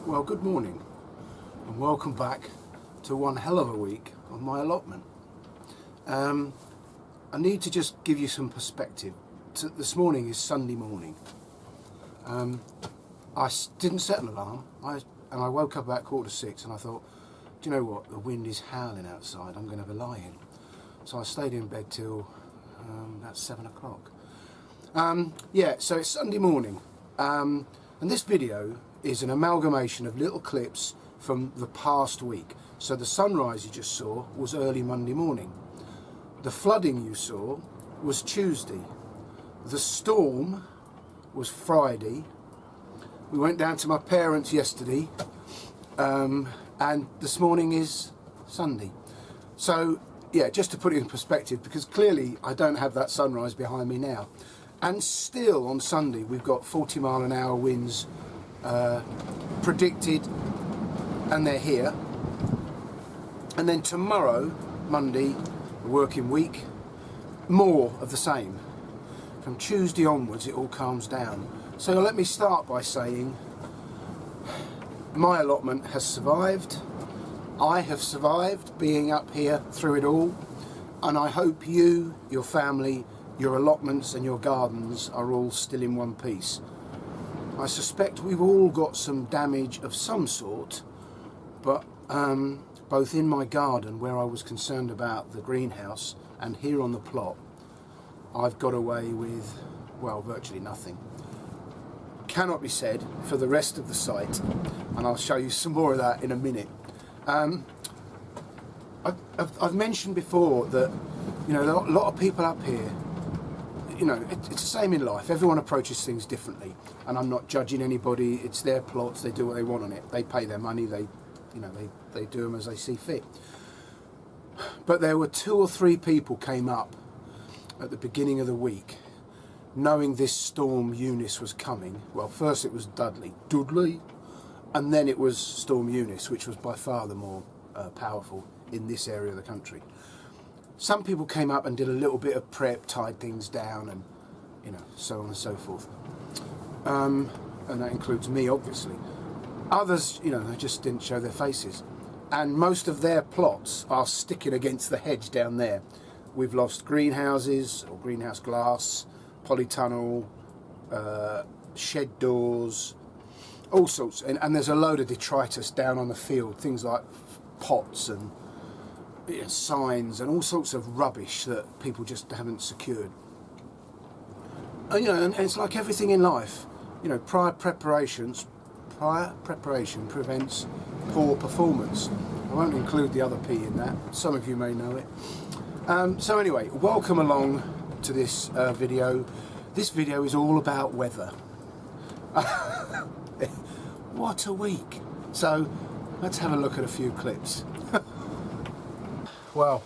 Well, good morning and welcome back to one hell of a week on my allotment. I need to just give you some perspective. This morning is Sunday morning. I didn't set an alarm and I woke up about 5:45 and I thought, do you know what, the wind is howling outside, I'm going to have a lie-in. So I stayed in bed till about 7 o'clock. Yeah, so it's Sunday morning and this video is an amalgamation of little clips from the past week. So the sunrise you just saw was early Monday morning. The flooding you saw was Tuesday. The storm was Friday. We went down to my parents yesterday, and this morning is Sunday. So yeah, just to put it in perspective, because clearly I don't have that sunrise behind me now. And still on Sunday we've got 40-mile-an-hour winds predicted, and they're here. And then tomorrow, Monday, a working week, more of the same. From Tuesday onwards it all calms down. So let me start by saying my allotment has survived. I have survived being up here through it all, and I hope you, your family, your allotments and your gardens are all still in one piece. I suspect we've all got some damage of some sort, but both in my garden, where I was concerned about the greenhouse, and here on the plot, I've got away with, well, virtually nothing. Cannot be said for the rest of the site, and I'll show you some more of that in a minute. I've mentioned before that, you know, a lot of people up here, you know, it's the same in life. Everyone approaches things differently, and I'm not judging anybody. It's their plots. They do what they want on it. They pay their money. They do them as they see fit. But there were 2 or 3 people came up at the beginning of the week, knowing this storm Eunice was coming. Well, first it was Dudley, and then it was Storm Eunice, which was by far the more powerful in this area of the country. Some people came up and did a little bit of prep, tied things down, and you know, so on and so forth. And that includes me, obviously. Others, you know, they just didn't show their faces. And most of their plots are sticking against the hedge down there. We've lost greenhouses, or greenhouse glass, polytunnel, shed doors, all sorts. And there's a load of detritus down on the field, things like pots and signs and all sorts of rubbish that people just haven't secured. And, you know, and it's like everything in life, you know, prior preparation prevents poor performance. I won't include the other P in that. Some of you may know it. So anyway, welcome along to this video. This video is all about weather. What a week. So let's have a look at a few clips. Well,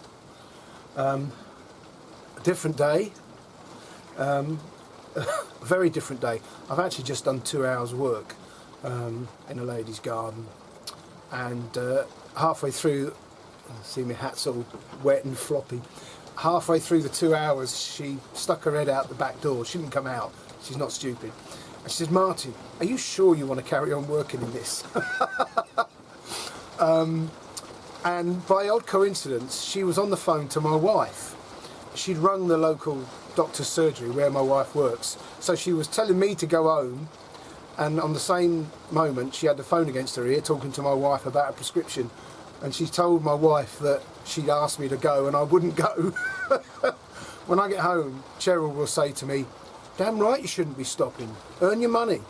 a different day, a very different day. I've actually just done 2 hours work in a lady's garden, and halfway through, see my hat's all wet and floppy, halfway through the 2 hours she stuck her head out the back door. She didn't come out, she's not stupid, and she said, "Martin, are you sure you want to carry on working in this?" And by odd coincidence, she was on the phone to my wife. She'd rung the local doctor's surgery where my wife works. So she was telling me to go home, and on the same moment she had the phone against her ear talking to my wife about a prescription. And she told my wife that she'd asked me to go and I wouldn't go. When I get home, Cheryl will say to me, "Damn right you shouldn't be stopping. Earn your money."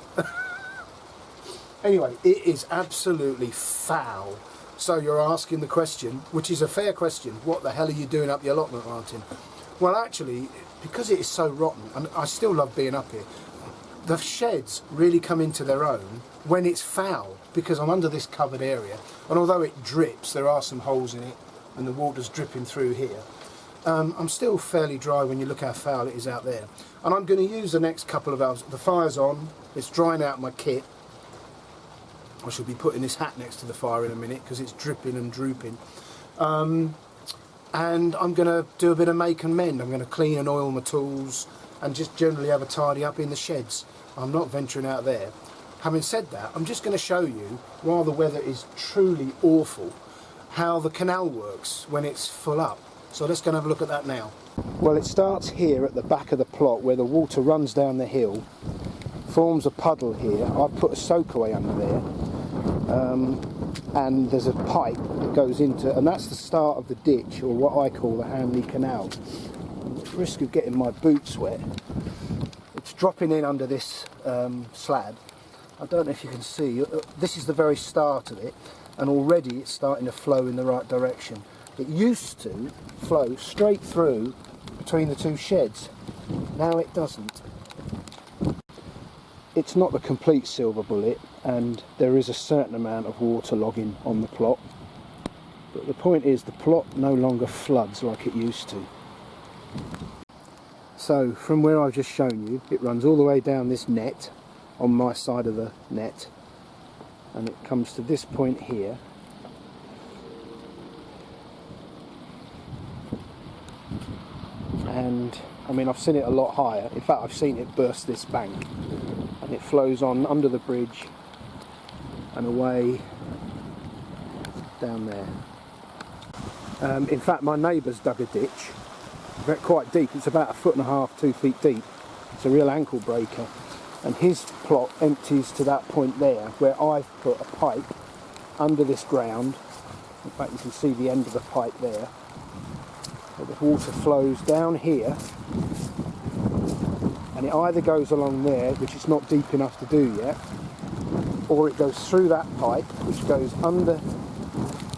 Anyway, it is absolutely foul. So you're asking the question, which is a fair question, what the hell are you doing up the allotment, Martin? Well, actually, because it is so rotten, and I still love being up here, the sheds really come into their own when it's foul, because I'm under this covered area, and although it drips, there are some holes in it, and the water's dripping through here. I'm still fairly dry when you look how foul it is out there. And I'm going to use the next couple of hours. The fire's on, it's drying out my kit. I should be putting this hat next to the fire in a minute because it's dripping and drooping. And I'm going to do a bit of make and mend. I'm going to clean and oil my tools and just generally have a tidy up in the sheds. I'm not venturing out there. Having said that, I'm just going to show you, while the weather is truly awful, how the canal works when it's full up. So let's go and have a look at that now. Well, it starts here at the back of the plot where the water runs down the hill, forms a puddle here. I've put a soakaway under there, and there's a pipe that goes into, and that's the start of the ditch, or what I call the Hanley Canal. At the risk of getting my boots wet, it's dropping in under this slab. I don't know if you can see, this is the very start of it, and already it's starting to flow in the right direction. It used to flow straight through between the two sheds. Now it doesn't. It's not the complete silver bullet, and there is a certain amount of water logging on the plot. But the point is, the plot no longer floods like it used to. So from where I've just shown you, it runs all the way down this net, on my side of the net, and it comes to this point here, and I mean, I've seen it a lot higher. In fact, I've seen it burst this bank, and it flows on under the bridge and away down there. In fact, my neighbour's dug a ditch quite deep. It's about 1.5 feet, 2 feet deep. It's a real ankle breaker. And his plot empties to that point there, where I've put a pipe under this ground. In fact, you can see the end of the pipe there. So the water flows down here, and it either goes along there, which it's not deep enough to do yet, or it goes through that pipe, which goes under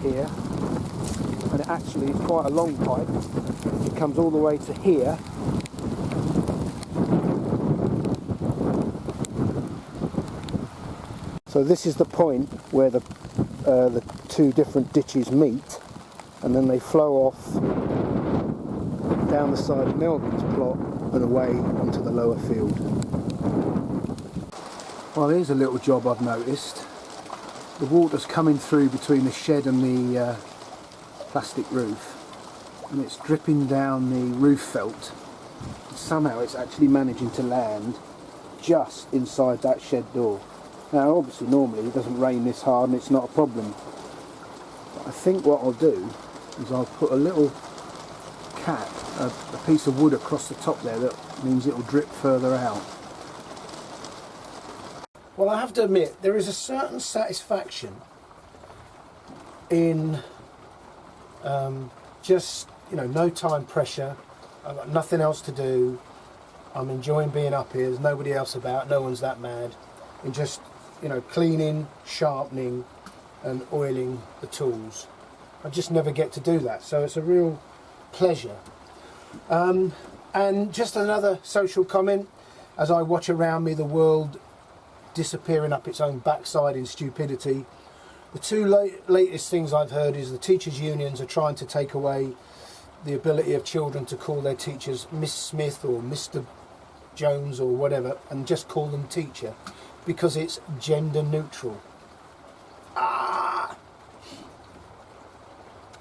here, and it actually is quite a long pipe. It comes all the way to here. So this is the point where the two different ditches meet, and then they flow off down the side of Melvin's plot and away onto the lower field. Well, here's a little job I've noticed. The water's coming through between the shed and the plastic roof, and it's dripping down the roof felt. Somehow it's actually managing to land just inside that shed door. Now, obviously, normally it doesn't rain this hard and it's not a problem. But I think what I'll do is I'll put a little cap, a piece of wood across the top there, that means it'll drip further out. Well, I have to admit, there is a certain satisfaction in just, you know, no time pressure. I've got nothing else to do. I'm enjoying being up here. There's nobody else about. No one's that mad. And just, you know, cleaning, sharpening and oiling the tools. I just never get to do that, so it's a real pleasure. And just another social comment, as I watch around me the world disappearing up its own backside in stupidity. The two latest things I've heard is the teachers' unions are trying to take away the ability of children to call their teachers Miss Smith or Mr. Jones or whatever, and just call them teacher, because it's gender neutral.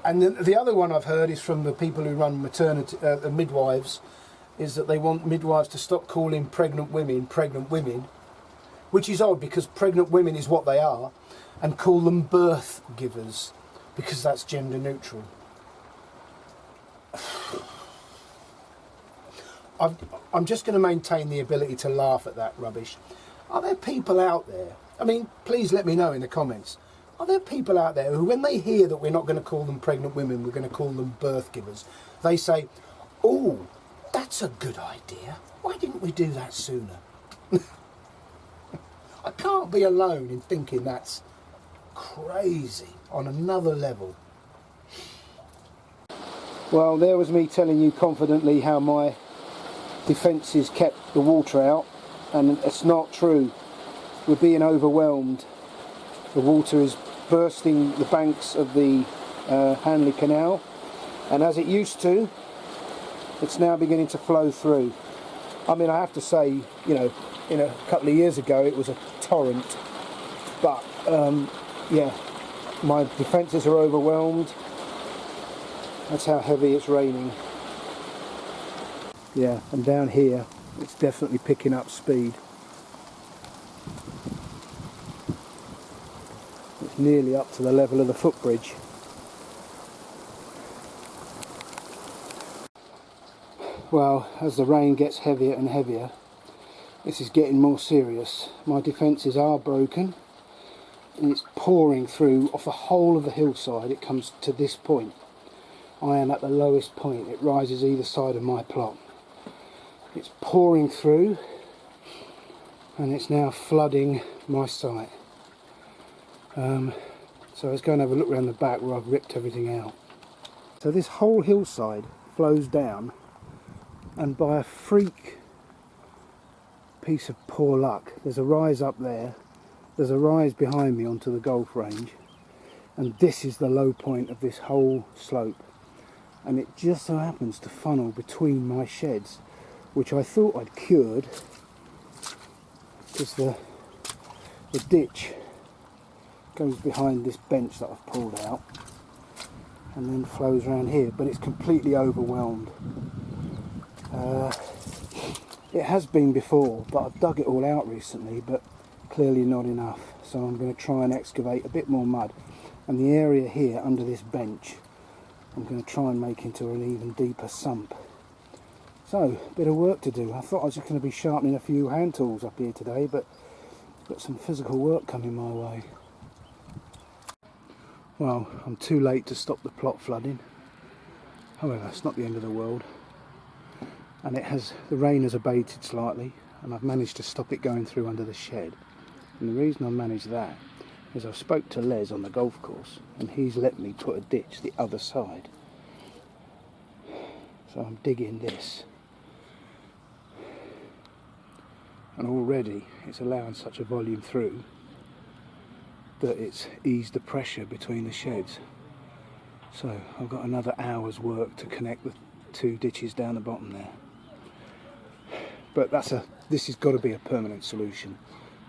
And the other one I've heard is from the people who run maternity, the midwives, is that they want midwives to stop calling pregnant women, which is odd because pregnant women is what they are, and call them birth givers, because that's gender neutral. I'm just going to maintain the ability to laugh at that rubbish. Are there people out there, I mean, please let me know in the comments, are there people out there who, when they hear that we're not going to call them pregnant women, we're going to call them birth givers, they say, oh, that's a good idea, why didn't we do that sooner? I can't be alone in thinking that's crazy on another level. Well, there was me telling you confidently how my defences kept the water out, and it's not true. We're being overwhelmed. The water is bursting the banks of the Hanley Canal, and as it used to, it's now beginning to flow through. I mean, I have to say, you know, a couple of years ago it was a torrent, but yeah, my defences are overwhelmed. That's how heavy it's raining. Yeah, and down here it's definitely picking up speed. It's nearly up to the level of the footbridge. Well, as the rain gets heavier and heavier, this is getting more serious. My defences are broken, and it's pouring through off the whole of the hillside. It comes to this point. I am at the lowest point. It rises either side of my plot. It's pouring through, and it's now flooding my site. So let's go and have a look around the back where I've ripped everything out. So this whole hillside flows down, and by a freak piece of poor luck, there's a rise up there, there's a rise behind me onto the golf range, and this is the low point of this whole slope, and it just so happens to funnel between my sheds, which I thought I'd cured, because the ditch goes behind this bench that I've pulled out and then flows around here, but it's completely overwhelmed. It has been before, but I've dug it all out recently, but clearly not enough, so I'm going to try and excavate a bit more mud, and the area here under this bench I'm going to try and make into an even deeper sump. So, a bit of work to do. I thought I was just going to be sharpening a few hand tools up here today, but got some physical work coming my way. Well, I'm too late to stop the plot flooding. However, it's not the end of the world. And the rain has abated slightly, and I've managed to stop it going through under the shed. And the reason I managed that is I've spoke to Les on the golf course, and he's let me put a ditch the other side. So I'm digging this. And already it's allowing such a volume through that it's eased the pressure between the sheds. So I've got another hour's work to connect the two ditches down the bottom there. But this has got to be a permanent solution.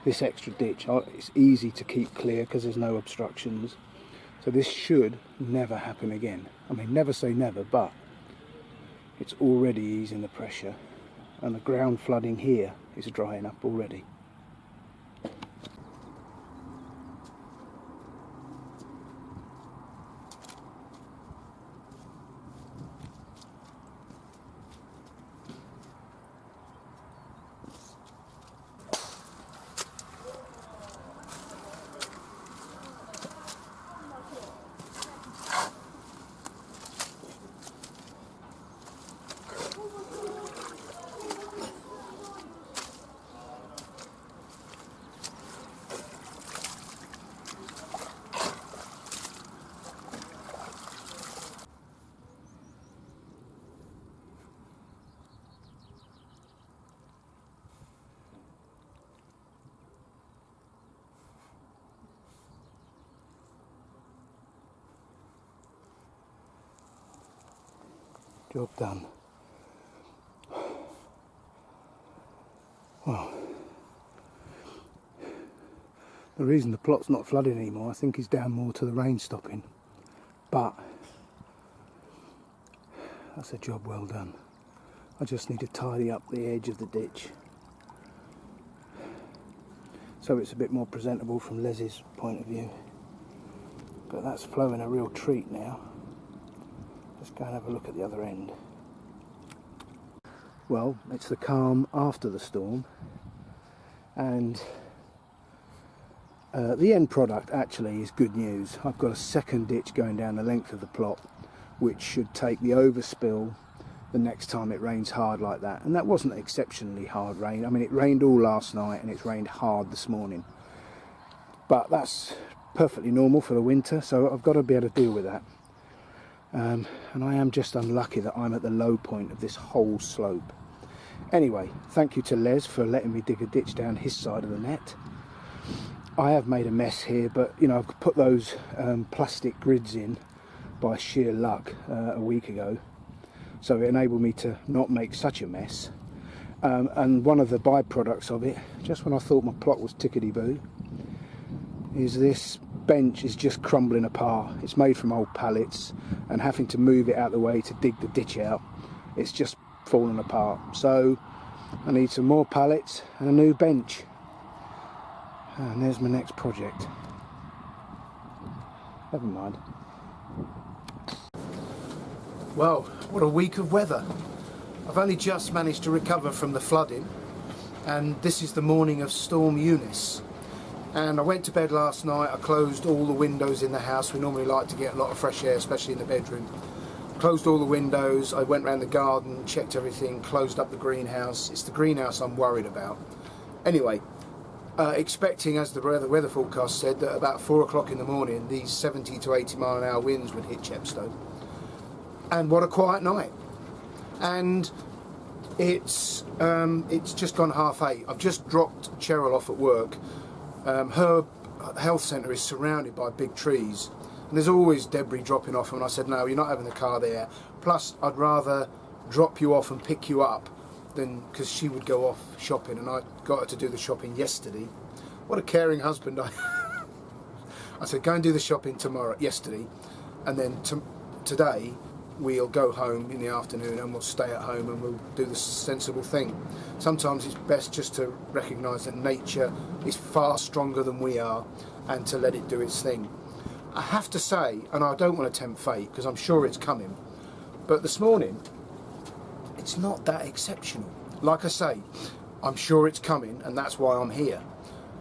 This extra ditch, it's easy to keep clear because there's no obstructions. So this should never happen again. I mean, never say never, but it's already easing the pressure, and the ground flooding here is drying up already. Job done. Well, the reason the plot's not flooding anymore, I think, is down more to the rain stopping. But that's a job well done. I just need to tidy up the edge of the ditch so it's a bit more presentable from Les's point of view. But that's flowing a real treat now. Let's go and have a look at the other end. Well, it's the calm after the storm, and the end product actually is good news. I've got a second ditch going down the length of the plot, which should take the overspill the next time it rains hard like that. And that wasn't exceptionally hard rain. I mean, it rained all last night and it's rained hard this morning, but that's perfectly normal for the winter, so I've got to be able to deal with that. And I am just unlucky that I'm at the low point of this whole slope. Anyway, thank you to Les for letting me dig a ditch down his side of the net. I have made a mess here, but you know, I've put those plastic grids in by sheer luck a week ago, so it enabled me to not make such a mess. And one of the byproducts of it, just when I thought my plot was tickety-boo, is this bench is just crumbling apart. It's made from old pallets, and having to move it out the way to dig the ditch out, it's just fallen apart. So I need some more pallets and a new bench, and there's my next project. Never mind. Well, what a week of weather. I've only just managed to recover from the flooding, and this is the morning of Storm Eunice. And I went to bed last night, I closed all the windows in the house. We normally like to get a lot of fresh air, especially in the bedroom. Closed all the windows, I went around the garden, checked everything, closed up the greenhouse. It's the greenhouse I'm worried about. Anyway, expecting, as the weather forecast said, that about 4 o'clock in the morning these 70 to 80 mile an hour winds would hit Chepstow. And what a quiet night. And it's just gone 8:30. I've just dropped Cheryl off at work. Her health centre is surrounded by big trees, and there's always debris dropping off, and I said, no, you're not having the car there. Plus, I'd rather drop you off and pick you up than, because she would go off shopping, and I got her to do the shopping yesterday. What a caring husband I said, go and do the shopping yesterday, and then today we'll go home in the afternoon and we'll stay at home and we'll do the sensible thing. Sometimes it's best just to recognise that nature is far stronger than we are and to let it do its thing. I have to say, and I don't want to tempt fate because I'm sure it's coming, but this morning it's not that exceptional. Like I say, I'm sure it's coming and that's why I'm here.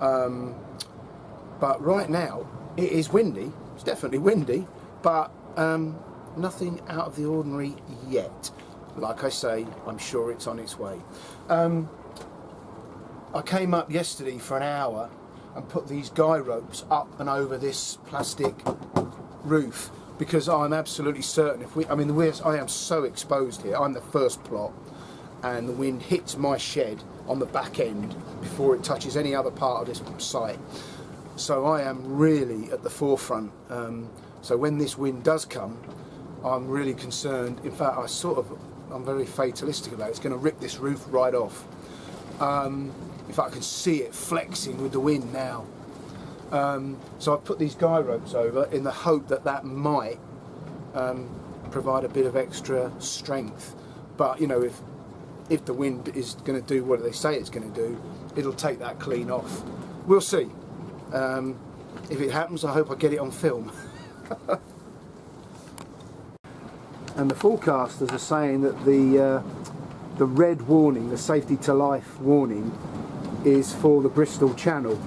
But right now it is windy. It's definitely windy, but nothing out of the ordinary yet. Like I say, I'm sure it's on its way. I came up yesterday for an hour and put these guy ropes up and over this plastic roof because I'm absolutely certain I am so exposed here. I'm the first plot and the wind hits my shed on the back end before it touches any other part of this site. So I am really at the forefront. So when this wind does come, I'm really concerned. In fact, I'm very fatalistic about it. It's going to rip this roof right off. In fact, I can see it flexing with the wind now. So I've put these guy ropes over in the hope that that might provide a bit of extra strength. But you know, if the wind is going to do what they say it's going to do, it'll take that clean off. We'll see. If it happens, I hope I get it on film. And the forecasters are saying that the red warning, the safety to life warning, is for the Bristol Channel.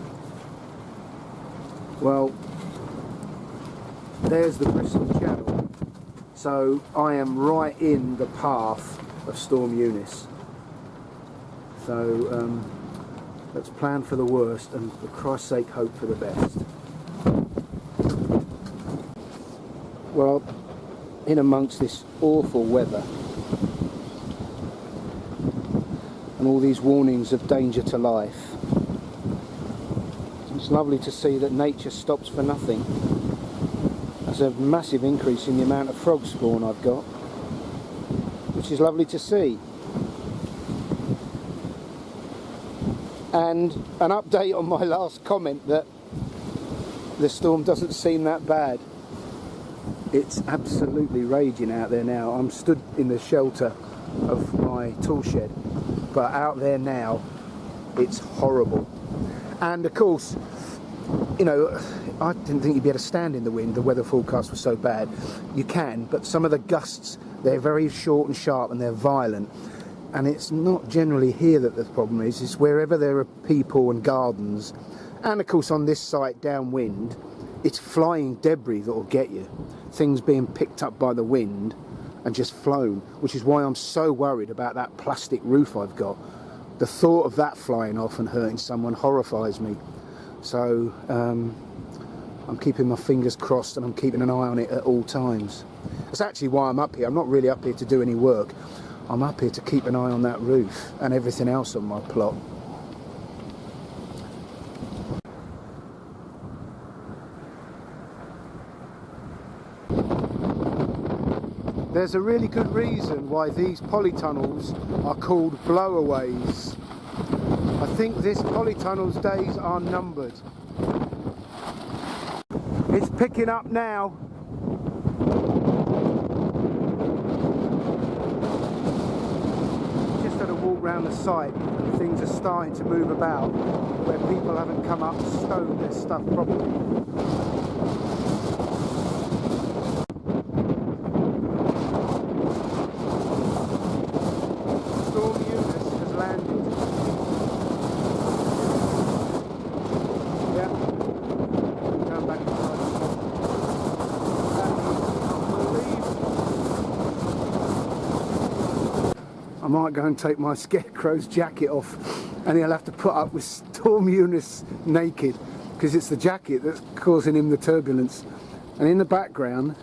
Well, there's the Bristol Channel. So I am right in the path of Storm Eunice. So let's plan for the worst and for Christ's sake hope for the best. Well, in amongst this awful weather and all these warnings of danger to life, it's lovely to see that nature stops for nothing. There's a massive increase in the amount of frog spawn I've got, which is lovely to see. And an update on my last comment that the storm doesn't seem that bad. It's absolutely raging out there now. I'm stood in the shelter of my tool shed, but out there now it's horrible. And of course, you know, I didn't think you'd be able to stand in the wind. The weather forecast was so bad. You can, but some of the gusts, they're very short and sharp and they're violent. And it's not generally here that the problem is. It's wherever there are people and gardens. And of course on this site downwind, it's flying debris that will get you. Things being picked up by the wind and just flown, which is why I'm so worried about that plastic roof I've got. The thought of that flying off and hurting someone horrifies me. So I'm keeping my fingers crossed and I'm keeping an eye on it at all times. That's actually why I'm up here. I'm not really up here to do any work. I'm up here to keep an eye on that roof and everything else on my plot. There's a really good reason why these polytunnels are called blowaways. I think this polytunnel's days are numbered. It's picking up now. Just had a walk round the site and things are starting to move about where people haven't come up and stowed their stuff properly. I might go and take my Scarecrow's jacket off, and he'll have to put up with Storm Eunice naked, because it's the jacket that's causing him the turbulence. And in the background,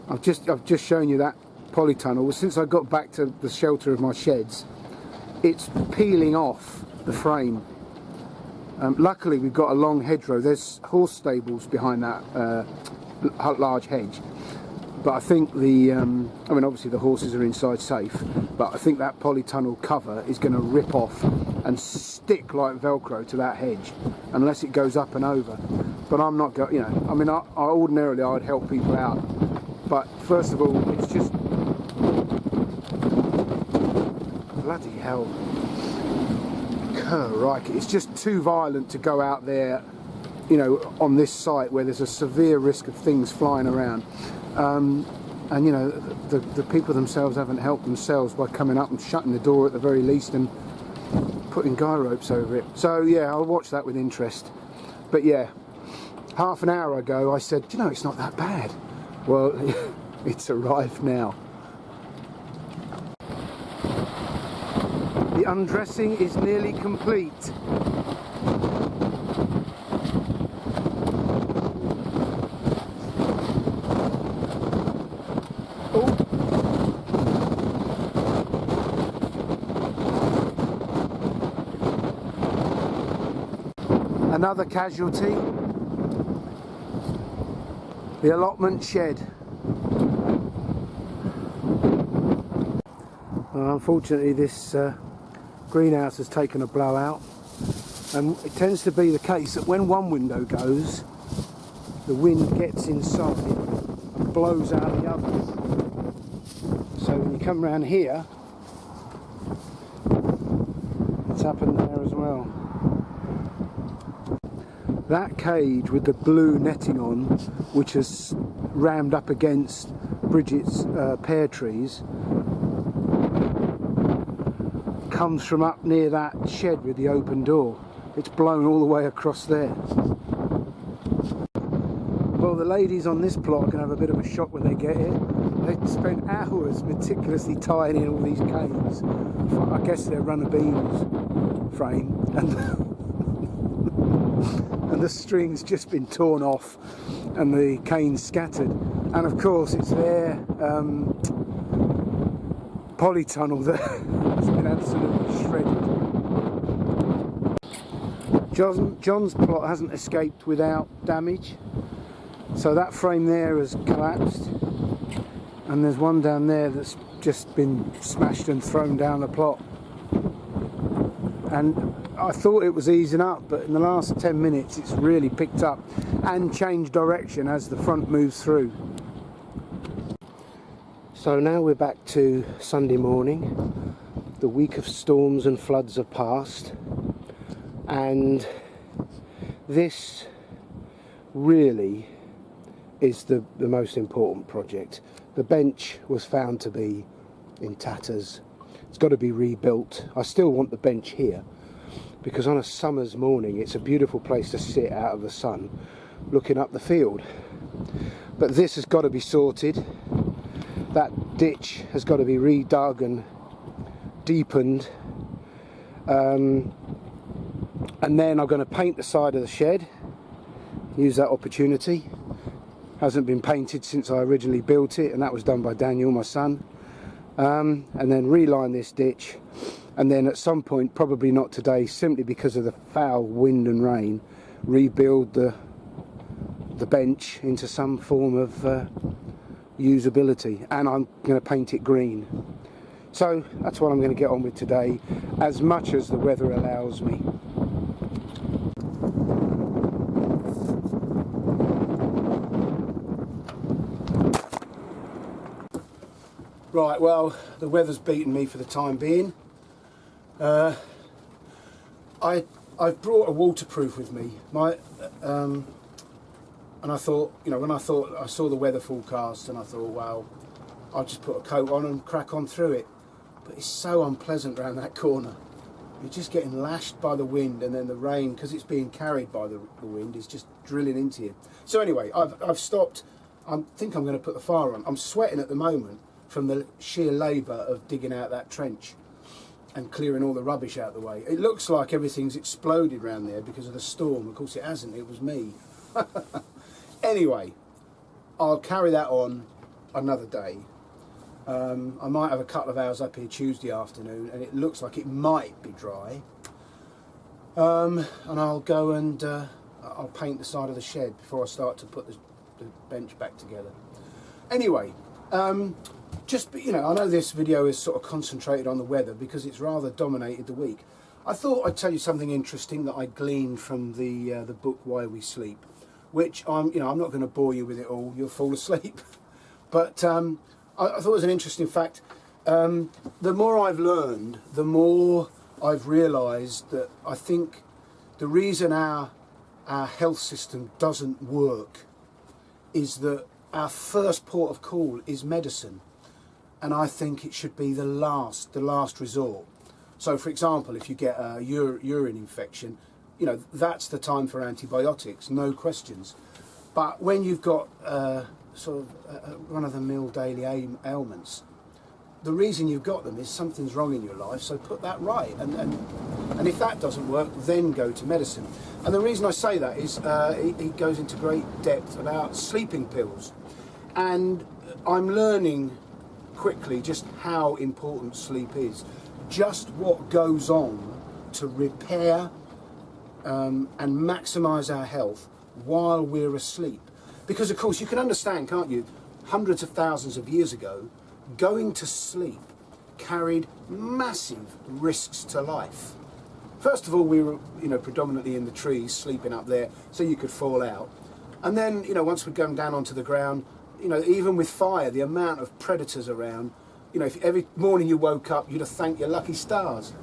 I've just shown you that polytunnel. Well, since I got back to the shelter of my sheds, it's peeling off the frame. Luckily, we've got a long hedgerow. There's horse stables behind that large hedge. But I think the, I mean, obviously the horses are inside safe, but I think that polytunnel cover is going to rip off and stick like Velcro to that hedge, unless it goes up and over. But I'm not going, you know, I mean, ordinarily I'd help people out. But first of all, it's just, bloody hell, crikey, it's just too violent to go out there, you know, on this site where there's a severe risk of things flying around. And you know, the people themselves haven't helped themselves by coming up and shutting the door at the very least and putting guy ropes over it. So yeah, I'll watch that with interest. But yeah, half an hour ago I said, you know, it's not that bad. Well, it's arrived now. The undressing is nearly complete. Another casualty, the allotment shed. Well, unfortunately this greenhouse has taken a blowout, and it tends to be the case that when one window goes, the wind gets inside and blows out the others. So when you come around here, it's happened there as well. That cage with the blue netting on, which has rammed up against Bridget's pear trees, comes from up near that shed with the open door. It's blown all the way across there. Well, the ladies on this plot are going to have a bit of a shock when they get here. They spent hours meticulously tying in all these canes for, I guess, their runner beams frame, and and the string's just been torn off and the canes scattered. And of course it's their polytunnel that has been absolutely shredded. John's plot hasn't escaped without damage, so that frame there has collapsed, and there's one down there that's just been smashed and thrown down the plot. And I thought it was easing up, but in the last 10 minutes it's really picked up and changed direction as the front moves through. So now we're back to Sunday morning. The week of storms and floods have passed, and this really is the most important project. The bench was found to be in tatters. It's got to be rebuilt. I still want the bench here, because on a summer's morning it's a beautiful place to sit out of the sun looking up the field. But this has got to be sorted. That ditch has got to be redug and deepened, and then I'm going to paint the side of the shed, use that opportunity. Hasn't been painted since I originally built it, and that was done by Daniel, my son. And then reline this ditch, and then at some point, probably not today simply because of the foul wind and rain, rebuild the bench into some form of usability, and I'm going to paint it green. So that's what I'm going to get on with today, as much as the weather allows me. Right, well, the weather's beaten me for the time being. I've brought a waterproof with me. And I thought, you know, when I saw the weather forecast, and I thought, well, I'll just put a coat on and crack on through it. But it's so unpleasant around that corner. You're just getting lashed by the wind, and then the rain, because it's being carried by the wind, is just drilling into you. So anyway, I've stopped. I think I'm going to put the fire on. I'm sweating at the moment from the sheer labour of digging out that trench. and clearing all the rubbish out of the way. It looks like everything's exploded around there because of the storm. Of course it hasn't, it was me. Anyway, I'll carry that on another day. I might have a couple of hours up here Tuesday afternoon, and it looks like it might be dry. And I'll go and I'll paint the side of the shed before I start to put the bench back together. Anyway, just, you know, I know this video is sort of concentrated on the weather because it's rather dominated the week. I thought I'd tell you something interesting that I gleaned from the book Why We Sleep, which I'm not going to bore you with it all. You'll fall asleep. But I thought it was an interesting fact. The more I've learned, the more I've realised that I think the reason our health system doesn't work is that our first port of call is medicine, and I think it should be the last resort. So, for example, if you get a urine infection, you know, that's the time for antibiotics, no questions. But when you've got sort of run-of-the-mill daily ailments, the reason you've got them is something's wrong in your life, so put that right. And if that doesn't work, then go to medicine. And the reason I say that is he goes into great depth about sleeping pills. And I'm learning quickly just how important sleep is. Just what goes on to repair and maximise our health while we're asleep. Because, of course, you can understand, can't you, hundreds of thousands of years ago, going to sleep carried massive risks to life. First of all, we were, you know, predominantly in the trees, sleeping up there, so you could fall out. And then, you know, once we'd gone down onto the ground, you know, even with fire, the amount of predators around, you know, if every morning you woke up, you'd have thanked your lucky stars.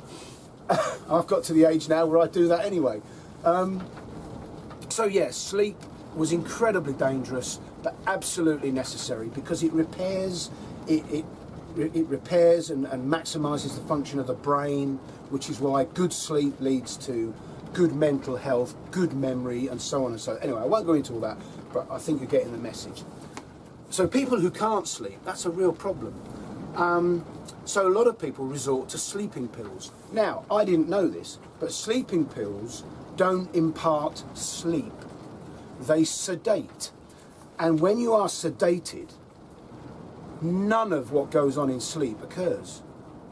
I've got to the age now where I do that anyway. So yes, sleep was incredibly dangerous, but absolutely necessary because it repairs, it repairs and maximises the function of the brain, which is why good sleep leads to good mental health, good memory, and so on and so on. Anyway, I won't go into all that, but I think you're getting the message. So people who can't sleep, that's a real problem. So a lot of people resort to sleeping pills. Now, I didn't know this, but sleeping pills don't impart sleep. They sedate. And when you are sedated, none of what goes on in sleep occurs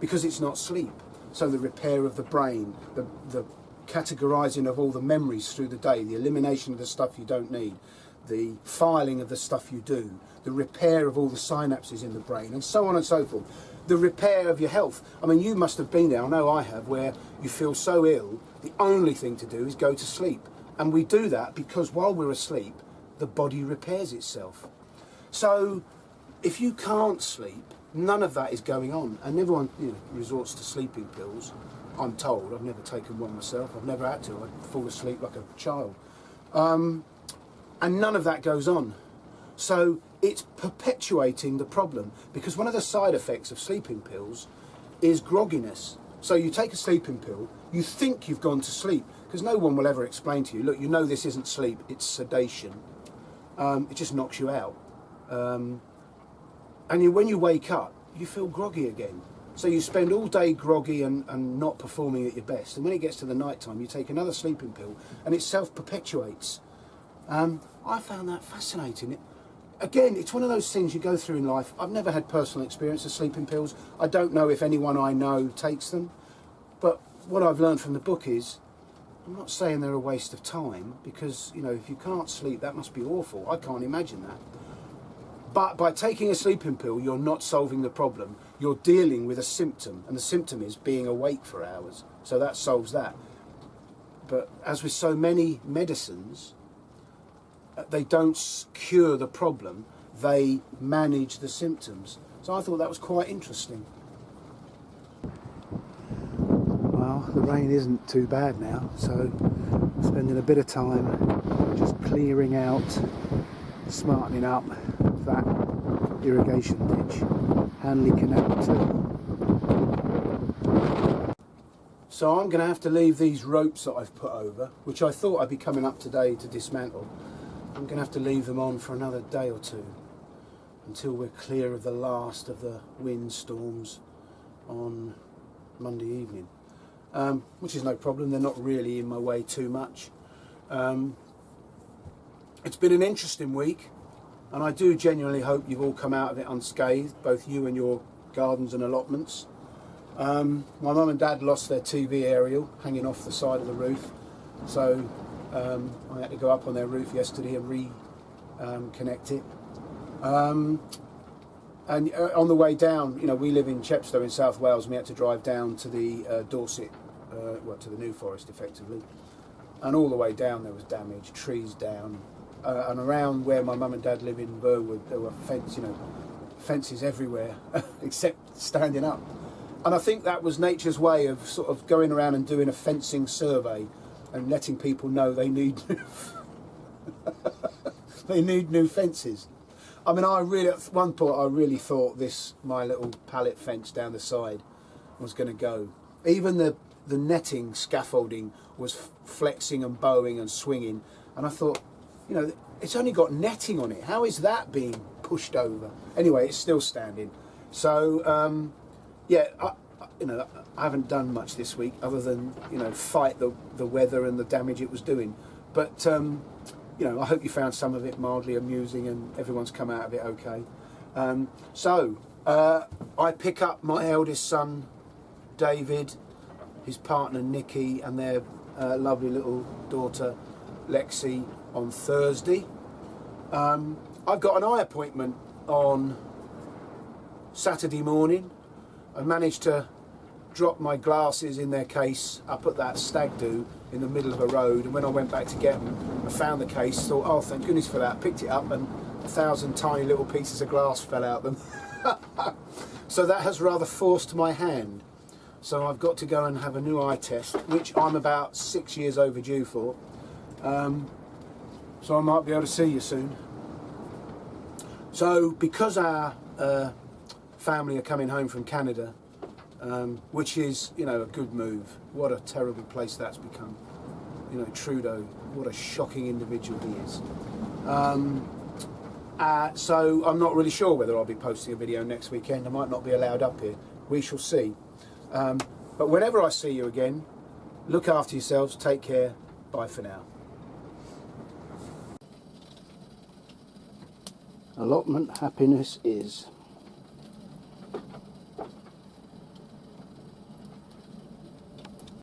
because it's not sleep. So the repair of the brain, the categorising of all the memories through the day, the elimination of the stuff you don't need, the filing of the stuff you do, the repair of all the synapses in the brain, and so on and so forth. The repair of your health. I mean, you must have been there, I know I have, where you feel so ill, the only thing to do is go to sleep. And we do that because while we're asleep, the body repairs itself. So if you can't sleep, none of that is going on. And everyone, you know, resorts to sleeping pills. I'm told. I've never taken one myself. I've never had to. I'd fall asleep like a child. And none of that goes on. So it's perpetuating the problem, because one of the side effects of sleeping pills is grogginess. So you take a sleeping pill, you think you've gone to sleep, because no one will ever explain to you, look, you know this isn't sleep, it's sedation. It just knocks you out. And when you wake up, you feel groggy again. So you spend all day groggy and not performing at your best. And when it gets to the night time, you take another sleeping pill and it self-perpetuates. I found that fascinating. Again, it's one of those things you go through in life. I've never had personal experience of sleeping pills. I don't know if anyone I know takes them. But what I've learned from the book is, I'm not saying they're a waste of time, because, you know, if you can't sleep, that must be awful. I can't imagine that. But by taking a sleeping pill, you're not solving the problem. You're dealing with a symptom, and the symptom is being awake for hours. So that solves that. But as with so many medicines, they don't cure the problem, they manage the symptoms. So I thought that was quite interesting. Well, the rain isn't too bad now, so I'm spending a bit of time just clearing out, smartening up that irrigation ditch, Hanley Canal 2. So I'm going to have to leave these ropes that I've put over, which I thought I'd be coming up today to dismantle. I'm going to have to leave them on for another day or two until we're clear of the last of the windstorms on Monday evening, which is no problem. They're not really in my way too much. It's been an interesting week, and I do genuinely hope you've all come out of it unscathed, both you and your gardens and allotments. My mum and dad lost their TV aerial hanging off the side of the roof, so I had to go up on their roof yesterday and reconnect it. And on the way down, you know, we live in Chepstow in South Wales, and we had to drive down to the Dorset, well, to the New Forest effectively. And all the way down there was damage, trees down, and around where my mum and dad live in Burwood, there were fences everywhere, except standing up. And I think that was nature's way of sort of going around and doing a fencing survey and letting people know they need they need new fences. I mean, at one point I really thought my little pallet fence down the side was going to go. Even the netting scaffolding was flexing and bowing and swinging, and I thought, you know, it's only got netting on it. How is that being pushed over? Anyway, it's still standing. So yeah, I haven't done much this week other than, you know, fight the weather and the damage it was doing. But you know, I hope you found some of it mildly amusing and everyone's come out of it okay. So I pick up my eldest son, David, his partner, Nikki, and their lovely little daughter, Lexi, on Thursday. I've got an eye appointment on Saturday morning. I managed to drop my glasses in their case up at that stag do in the middle of a road, and when I went back to get them, I found the case, thought, oh, thank goodness for that, picked it up, and 1,000 tiny little pieces of glass fell out them. So that has rather forced my hand. So I've got to go and have a new eye test, which I'm about 6 years overdue for. So I might be able to see you soon. So because our family are coming home from Canada, which is, you know, a good move. What a terrible place that's become. You know, Trudeau, what a shocking individual he is. So I'm not really sure whether I'll be posting a video next weekend. I might not be allowed up here. We shall see. But whenever I see you again, look after yourselves, take care, bye for now. Allotment happiness is.